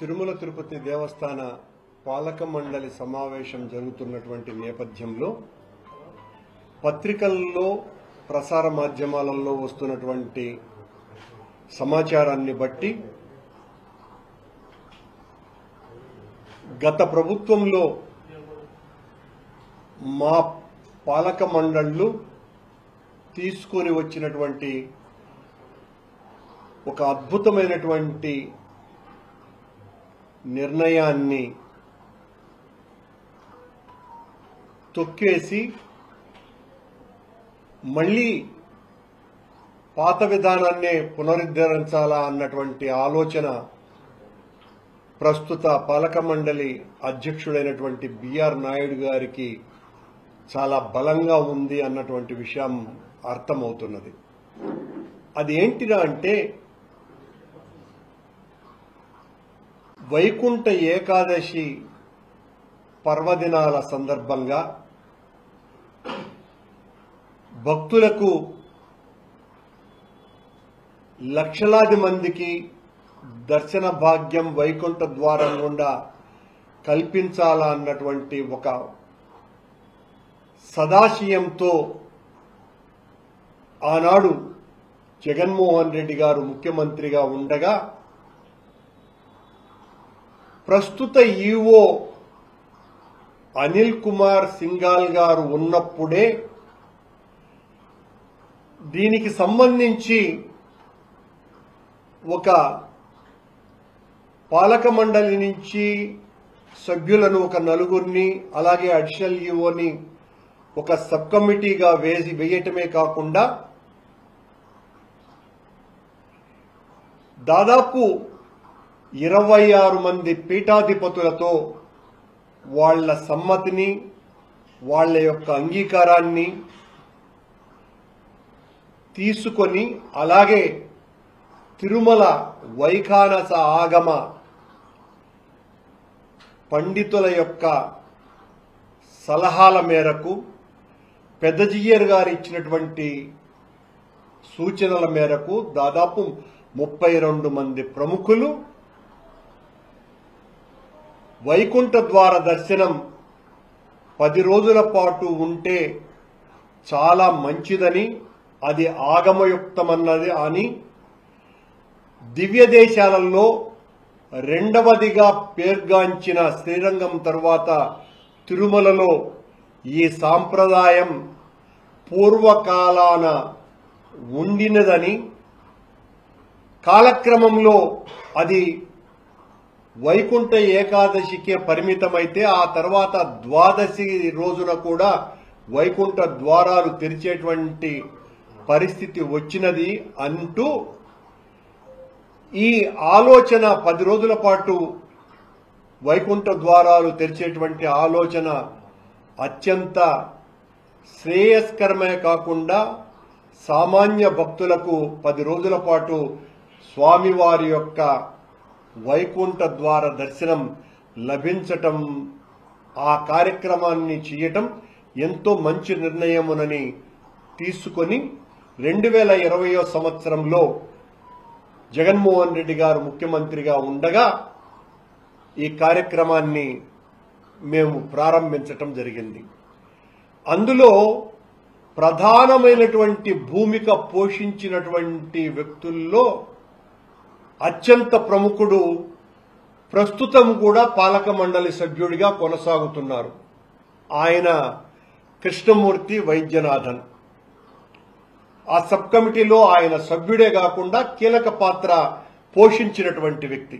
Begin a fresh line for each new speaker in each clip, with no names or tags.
తిరుమల తిరుపతి దేవస్థాన పాలక మండలి సమావేశం జరుగుతున్నటువంటి నేపథ్యంలో పత్రికల్లో ప్రసార మాధ్యమాలలో వస్తున్నటువంటి సమాచారాన్ని బట్టి గత ప్రభుత్వంలో మా పాలక మండళ్లు తీసుకొని వచ్చినటువంటి ఒక అద్భుతమైనటువంటి నిర్ణయాన్ని తొక్కేసి మళ్ళీ పాత విధానాన్నే పునరుద్ధరించాలా అన్నటువంటి ఆలోచన ప్రస్తుత పాలక మండలి అధ్యక్షుడైనటువంటి బిఆర్ నాయుడు గారికి చాలా బలంగా ఉంది అన్నటువంటి విషయం అర్థమవుతున్నది. అది ఏంటిరా అంటే వైకుంఠ ఏకాదశి పర్వదినాల సందర్భంగా భక్తులకు లక్షలాది మందికి దర్శన భాగ్యం వైకుంఠ ద్వారం గుండా కల్పించాలా అన్నటువంటి ఒక సదాశయంతో ఆనాడు జగన్మోహన్ రెడ్డి గారు ముఖ్యమంత్రిగా ఉండగా ప్రస్తుత ఈవో అనిల్ కుమార్ సింఘాల్ గారు ఉన్నప్పుడే దీనికి సంబంధించి ఒక పాలక మండలి నుంచి సభ్యులను ఒక నలుగురిని అలాగే అడిషనల్ ఈవోని ఒక సబ్ కమిటీగా వేయటమే కాకుండా దాదాపు 26 మంది పీఠాధిపతులతో వాళ్ల సమ్మతిని వాళ్ల యొక్క అంగీకారాన్ని తీసుకొని అలాగే తిరుమల వైఖానస ఆగమ పండితుల యొక్క సలహాల మేరకు పెద్దజియ్యర్ గారు ఇచ్చినటువంటి సూచనల మేరకు దాదాపు 32 మంది ప్రముఖులు వైకుంఠ ద్వార దర్శనం 10 రోజుల పాటు ఉంటే చాలా మంచిదని, అది ఆగమయుక్తమన్నది అని, దివ్య దేశాలలో రెండవదిగా పేర్గాంచిన శ్రీరంగం తర్వాత తిరుమలలో ఈ సాంప్రదాయం పూర్వకాలాన ఉండినదని, కాలక్రమంలో అది వైకుంఠ ఏకాదశికే పరిమితమైతే ఆ తర్వాత ద్వాదశి రోజున కూడా వైకుంఠ ద్వారాలు తెరిచేటువంటి పరిస్థితి వచ్చినది అంటూ ఈ ఆలోచన 10 రోజుల పాటు వైకుంఠ ద్వారాలు తెరిచేటువంటి ఆలోచన అత్యంత శ్రేయస్కరమే కాకుండా సామాన్య భక్తులకు 10 రోజుల పాటు స్వామివారి యొక్క వైకుంఠ ద్వార దర్శనం లభించటం, ఆ కార్యక్రమాన్ని చేయటం ఎంతో మంచి నిర్ణయమునని తీసుకొని 2020వ సంవత్సరంలో జగన్మోహన్ రెడ్డి గారు ముఖ్యమంత్రిగా ఉండగా ఈ కార్యక్రమాన్ని మేము ప్రారంభించటం జరిగింది. అందులో ప్రధానమైనటువంటి భూమిక పోషించినటువంటి వ్యక్తుల్లో అత్యంత ప్రముఖుడు, ప్రస్తుతం కూడా పాలక మండలి సభ్యుడిగా కొనసాగుతున్నారు, ఆయన కృష్ణమూర్తి వైద్యనాథన్. ఆ సబ్ కమిటీలో ఆయన సభ్యుడే కాకుండా కీలక పాత్ర పోషించినటువంటి వ్యక్తి.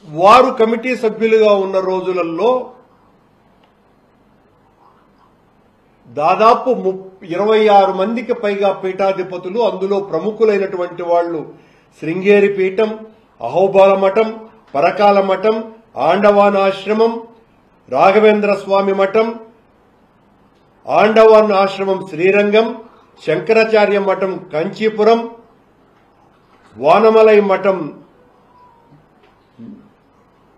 వారు కమిటీ సభ్యులుగా ఉన్న రోజులలో దాదాపు 26 మందికి పైగా పీఠాధిపతులు, అందులో ప్రముఖులైనటువంటి వాళ్లు శృంగేరి పీఠం, అహోబల మఠం, పరకాల మఠం, ఆండవాన్ ఆశ్రమం, రాఘవేంద్ర స్వామి మఠం, ఆండవాన్ ఆశ్రమం శ్రీరంగం, శంకరాచార్య మఠం కంచీపురం, వానమలై మఠం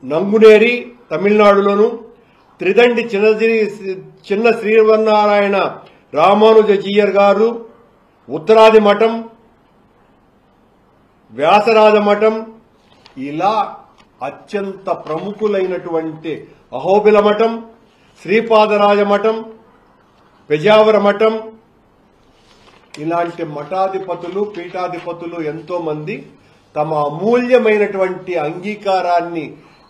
నంగునేరి తమిళనాడులోను, త్రిదండి చిన్న శ్రీవన్నారాయణ రామానుజ జీయర్ గారు, ఉత్తరాది మఠం, వ్యాసరాజ మఠం, ఇలా అత్యంత ప్రముఖులైనటువంటి అహోబిల మఠం, శ్రీపాదరాజ మఠం, పెజావర మఠం, ఇలాంటి మఠాధిపతులు పీఠాధిపతులు ఎంతో మంది తమ అమూల్యమైనటువంటి అంగీకారాన్ని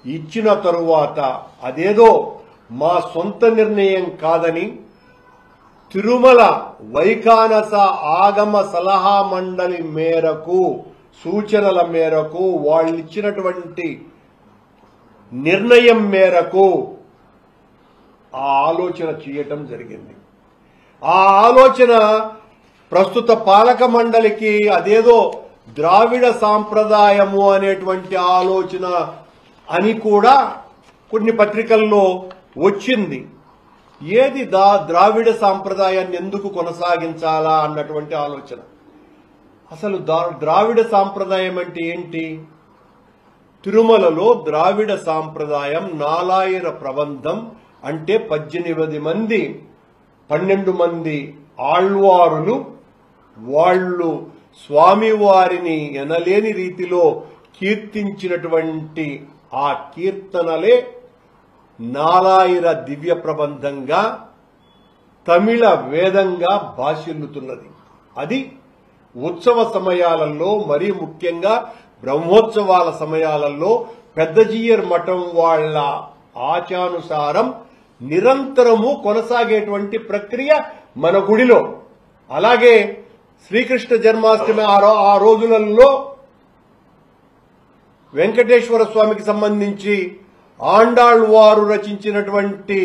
ఇచ్చిన తరువాత అదేదో మా సొంత నిర్ణయం కాదని తిరుమల వైఖానస ఆగమ సలహా మండలి మేరకు సూచనల మేరకు వాళ్ళిచ్చినటువంటి నిర్ణయం మేరకు ఆ ఆలోచన చేయటం జరిగింది. ఆ ఆలోచన ప్రస్తుత పాలక మండలికి అదేదో ద్రావిడ సాంప్రదాయము అనేటువంటి ఆలోచన అని కూడా కొన్ని పత్రికల్లో వచ్చింది. ఏది ద్రావిడ సాంప్రదాయాన్ని ఎందుకు కొనసాగించాలా అన్నటువంటి ఆలోచన. అసలు ద్రావిడ సాంప్రదాయం అంటే ఏంటి? తిరుమలలో ద్రావిడ సాంప్రదాయం నాలాయిర ప్రబంధం అంటే 18 మంది 12 మంది ఆళ్వారులు వాళ్ళు స్వామివారిని ఎనలేని రీతిలో కీర్తించినటువంటి ఆ కీర్తనలే నాలాయిర దివ్య ప్రబంధంగా తమిళ వేదంగా భాషిల్లుతున్నది. అది ఉత్సవ సమయాలలో మరీ ముఖ్యంగా బ్రహ్మోత్సవాల సమయాలలో పెద్దజీయర్ మఠం వాళ్ల ఆచానుసారం నిరంతరము కొనసాగేటువంటి ప్రక్రియ మన గుడిలో. అలాగే శ్రీకృష్ణ జన్మాష్టమి ఆ రోజులలో వెంకటేశ్వర స్వామికి సంబంధించి ఆండాళ్వారు రచించినటువంటి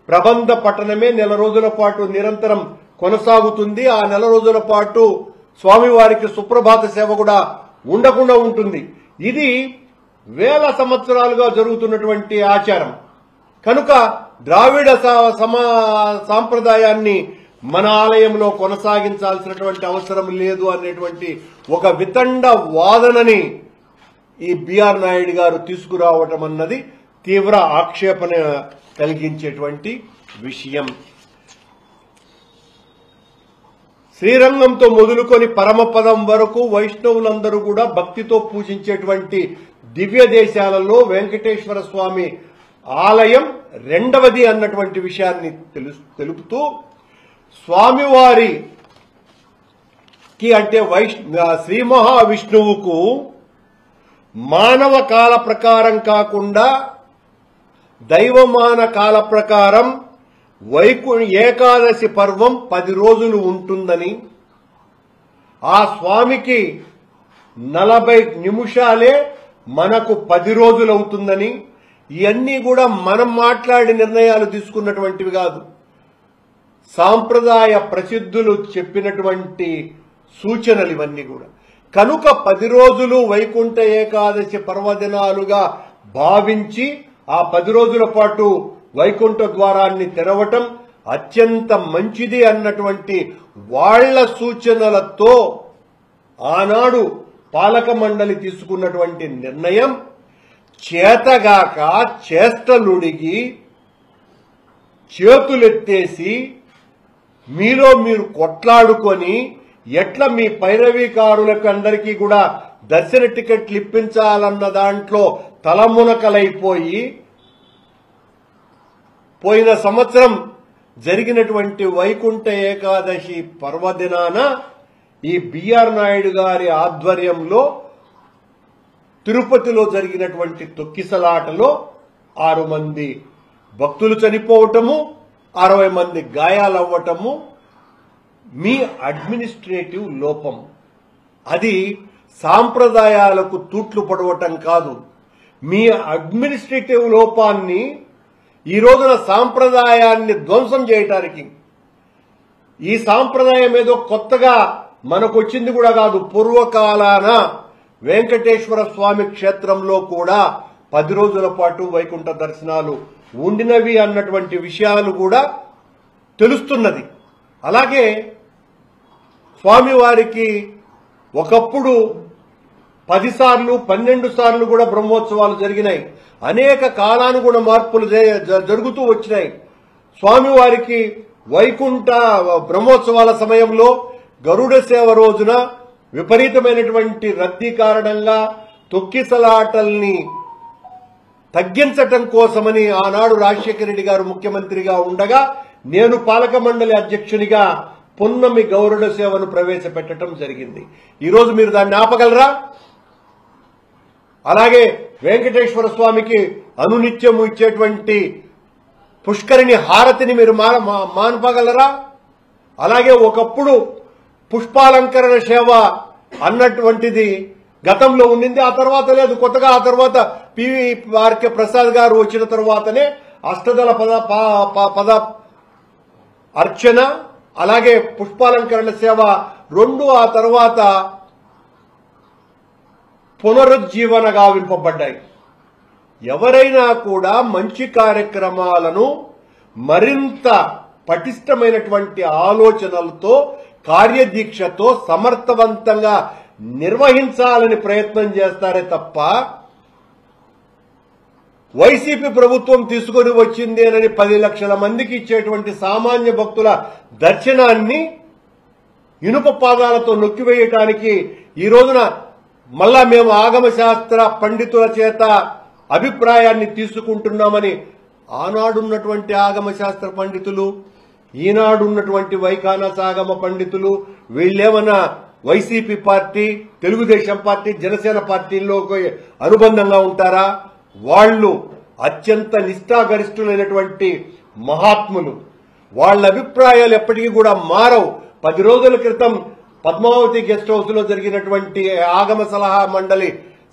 ప్రబంధ పఠనమే నెల రోజుల పాటు నిరంతరం కొనసాగుతుంది. ఆ నెల రోజుల పాటు స్వామివారికి సుప్రభాత సేవ కూడా ఉండకుండా ఉంటుంది. ఇది వేల సంవత్సరాలుగా జరుగుతున్నటువంటి ఆచారం. కనుక ద్రావిడ సాంప్రదాయాన్ని మన ఆలయంలో కొనసాగించాల్సినటువంటి అవసరం లేదు అనేటువంటి ఒక వితండ వాదనని ఈ బిఆర్ నాయుడు గారు తీసుకురావటం అన్నది తీవ్ర ఆక్షేపణ కలిగించేటువంటి విషయం. శ్రీరంగంతో మొదలుకొని పరమపదం వరకు వైష్ణవులందరూ కూడా భక్తితో పూజించేటువంటి దివ్య దేశాలలో వెంకటేశ్వర స్వామి ఆలయం రెండవది అన్నటువంటి విషయాన్ని తెలుపుతూ స్వామివారికి అంటే శ్రీ మహావిష్ణువుకు మానవ కాల ప్రకారం కాకుండా దైవమాన కాల ప్రకారం ఏకాదశి పర్వం 10 రోజులు ఉంటుందని, ఆ స్వామికి 40 నిమిషాలే మనకు 10 రోజులు అవుతుందని, ఇవన్నీ కూడా మనం మాట్లాడి నిర్ణయాలు తీసుకున్నటువంటివి కాదు. సాంప్రదాయ ప్రసిద్ధులు చెప్పినటువంటి సూచనలు ఇవన్నీ కూడా. కనుక 10 రోజులు వైకుంఠ ఏకాదశి పర్వదినాలుగా భావించి ఆ 10 రోజుల పాటు వైకుంఠ ద్వారాన్ని తెరవటం అత్యంత మంచిది అన్నటువంటి వాళ్ల సూచనలతో ఆనాడు పాలక మండలి తీసుకున్నటువంటి నిర్ణయం చేతగాక చేష్టలుడిగి చేతులెత్తేసి మీలో మీరు కొట్లాడుకొని ఎట్లా మీ పైరవీకారులకు అందరికీ కూడా దర్శన టికెట్లు ఇప్పించాలన్న దాంట్లో తలమునకలైపోయి పోయిన సంవత్సరం జరిగినటువంటి వైకుంఠ ఏకాదశి పర్వదినాన ఈ బిఆర్ నాయుడు గారి ఆధ్వర్యంలో తిరుపతిలో జరిగినటువంటి తొక్కిసలాటలో 6 మంది భక్తులు చనిపోవటము, 60 మంది గాయాలవ్వటము మీ అడ్మినిస్ట్రేటివ్ లోపం. అది సాంప్రదాయాలకు తూట్లు పడవటం కాదు. మీ అడ్మినిస్ట్రేటివ్ లోపాన్ని ఈ రోజున సాంప్రదాయాన్ని ధ్వంసం చేయటానికి, ఈ సాంప్రదాయం ఏదో కొత్తగా మనకు వచ్చింది కూడా కాదు. పూర్వకాలాన వెంకటేశ్వర స్వామి క్షేత్రంలో కూడా 10 రోజుల పాటు వైకుంఠ దర్శనాలు ఉండినవి అన్నటువంటి విషయాలు కూడా తెలుస్తున్నది. అలాగే స్వామివారికి ఒకప్పుడు 10 సార్లు 12 సార్లు కూడా బ్రహ్మోత్సవాలు జరిగినాయి. అనేక కాలానుగుణ మార్పులు జరుగుతూ వచ్చినాయి. స్వామివారికి వైకుంఠ బ్రహ్మోత్సవాల సమయంలో గరుడ సేవ రోజున విపరీతమైనటువంటి రద్దీ కారణంగా తొక్కిసలాటల్ని తగ్గించటం కోసమని ఆనాడు రాజశేఖర రెడ్డి గారు ముఖ్యమంత్రిగా ఉండగా నేను పాలక మండలి అధ్యక్షునిగా పున్నమి గౌరవ సేవను ప్రవేశపెట్టడం జరిగింది. ఈరోజు మీరు దాన్ని ఆపగలరా? అలాగే వెంకటేశ్వర స్వామికి అనునిత్యము ఇచ్చేటువంటి పుష్కరిణి హారతిని మీరు మాన్పగలరా? అలాగే ఒకప్పుడు పుష్పాలంకరణ సేవ అన్నటువంటిది గతంలో ఉండింది, ఆ తర్వాత లేదు. కొత్తగా ఆ తర్వాత పివి.ఆర్కే ప్రసాద్ గారు వచ్చిన తర్వాతనే అష్టదళ పద అర్చన అలాగే పుష్పాలంకరణ సేవ రెండు ఆ తర్వాత పునరుజ్జీవన గావింపబడ్డాయి. ఎవరైనా కూడా మంచి కార్యక్రమాలను మరింత పటిష్టమైనటువంటి ఆలోచనలతో కార్యదీక్షతో సమర్థవంతంగా నిర్వహించాలని ప్రయత్నం చేస్తారే తప్ప వైసీపీ ప్రభుత్వం తీసుకొని వచ్చింది అని 10 లక్షల మందికి ఇచ్చేటువంటి సామాన్య భక్తుల దర్శనాన్ని ఇనుప పాదాలతో నొక్కివేయటానికి ఈ రోజున మళ్ళా మేము ఆగమ శాస్త్ర పండితుల చేత అభిప్రాయాన్ని తీసుకుంటున్నామని ఆనాడున్నటువంటి ఆగమ శాస్త్ర పండితులు, ఈనాడున్నటువంటి వైఖానస ఆగమ పండితులు వీళ్ళేమన్నా YCP party, Telugu Desam party, Janasena పార్టీల్లోకి అనుబంధంగా ఉంటారా? వాళ్ళు అత్యంత నిష్ఠాగరిష్ఠులైనటువంటి మహాత్ములు. వాళ్ళ అభిప్రాయాలు ఎప్పటికీ కూడా మారవు. 10 రోజుల క్రితం పద్మావతి గెస్ట్ హౌస్ లో జరిగినటువంటి ఆగమ సలహా మండలి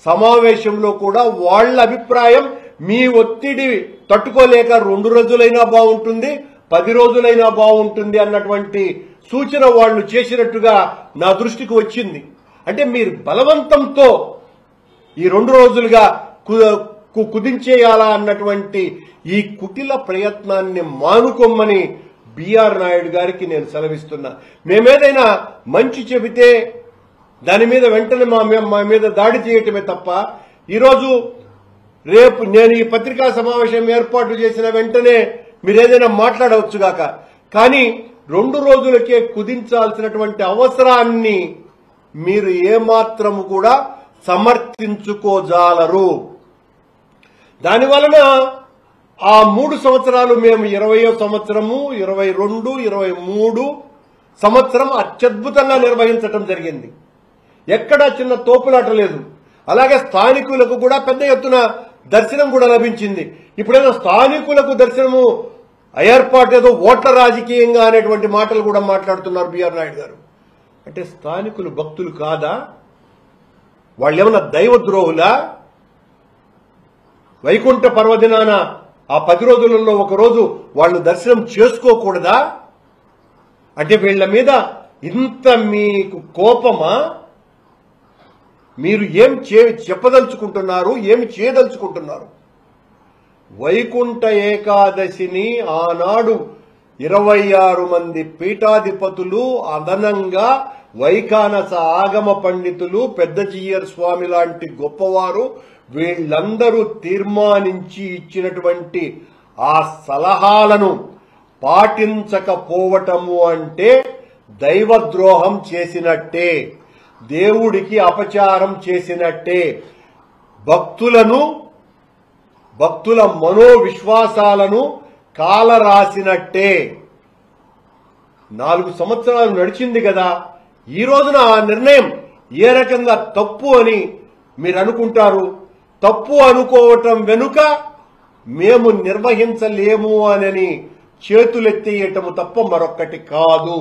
సమావేశంలో కూడా వాళ్ళ అభిప్రాయం మీ ఒత్తిడి తట్టుకోలేక 2 రోజులైనా బాగుంటుంది, 10 రోజులైనా బాగుంటుంది అన్నటువంటి సూచన వాళ్ళు చేసినట్టుగా నా దృష్టికి వచ్చింది. అంటే మీరు బలవంతంతో ఈ 2 రోజులుగా కుదించేయాలా అన్నటువంటి ఈ కుటిల ప్రయత్నాన్ని మానుకోమని బిఆర్ నాయుడు గారికి నేను సెలవిస్తున్నా. మేమేదైనా మంచి చెబితే దాని మీద వెంటనే మా మీద దాడి చేయటమే తప్ప ఈరోజు రేపు నేను ఈ పత్రికా సమావేశం ఏర్పాటు చేసిన వెంటనే మీరేదైనా మాట్లాడవచ్చుగాక, కానీ 2 రోజులకే కుదించాల్సినటువంటి అవసరాన్ని మీరు ఏమాత్రము కూడా సమర్థించుకోజాలరు. దానివలన ఆ 3 సంవత్సరాలు మేము 20వ సంవత్సరము 22, 23 సంవత్సరం అత్యద్భుతంగా నిర్వహించడం జరిగింది. ఎక్కడా చిన్న తోపులాట లేదు. అలాగే స్థానికులకు కూడా పెద్ద ఎత్తున దర్శనం కూడా లభించింది. ఇప్పుడేదో స్థానికులకు దర్శనము ఏర్పాటు ఏదో ఓట్ల రాజకీయంగా అనేటువంటి మాటలు కూడా మాట్లాడుతున్నారు బిఆర్ నాయుడు గారు. అంటే స్థానికులు భక్తులు కాదా? వాళ్ళు ఏమన్నా దైవద్రోహులా? వైకుంఠ పర్వదినాన ఆ 10 రోజులలో ఒక రోజు వాళ్ళు దర్శనం చేసుకోకూడదా? అంటే వీళ్ల మీద ఇంత మీకు కోపమా? మీరు ఏం చెప్పదలుచుకుంటున్నారు, ఏమి చేయదలుచుకుంటున్నారు? వైకుంఠ ఏకాదశిని ఆనాడు 26 మంది పీఠాధిపతులు, అదనంగా వైఖానస ఆగమ పండితులు, పెద్ద జీయర్ స్వామి లాంటి గొప్పవారు వీళ్ళందరూ తీర్మానించి ఇచ్చినటువంటి ఆ సలహాలను పాటించకపోవటము అంటే దైవద్రోహం చేసినట్టే, దేవుడికి అపచారం చేసినట్టే, భక్తుల మనోవిశ్వాసాలను కాలరాసినట్టే. 4 సంవత్సరాలు నడిచింది కదా, ఈ రోజున ఆ నిర్ణయం ఏ రకంగా తప్పు అని మీరు అనుకుంటారు? తప్పు అనుకోవటం వెనుక మేము నిర్వహించలేము అని చేతులెత్తేయటము తప్ప మరొక్కటి కాదు.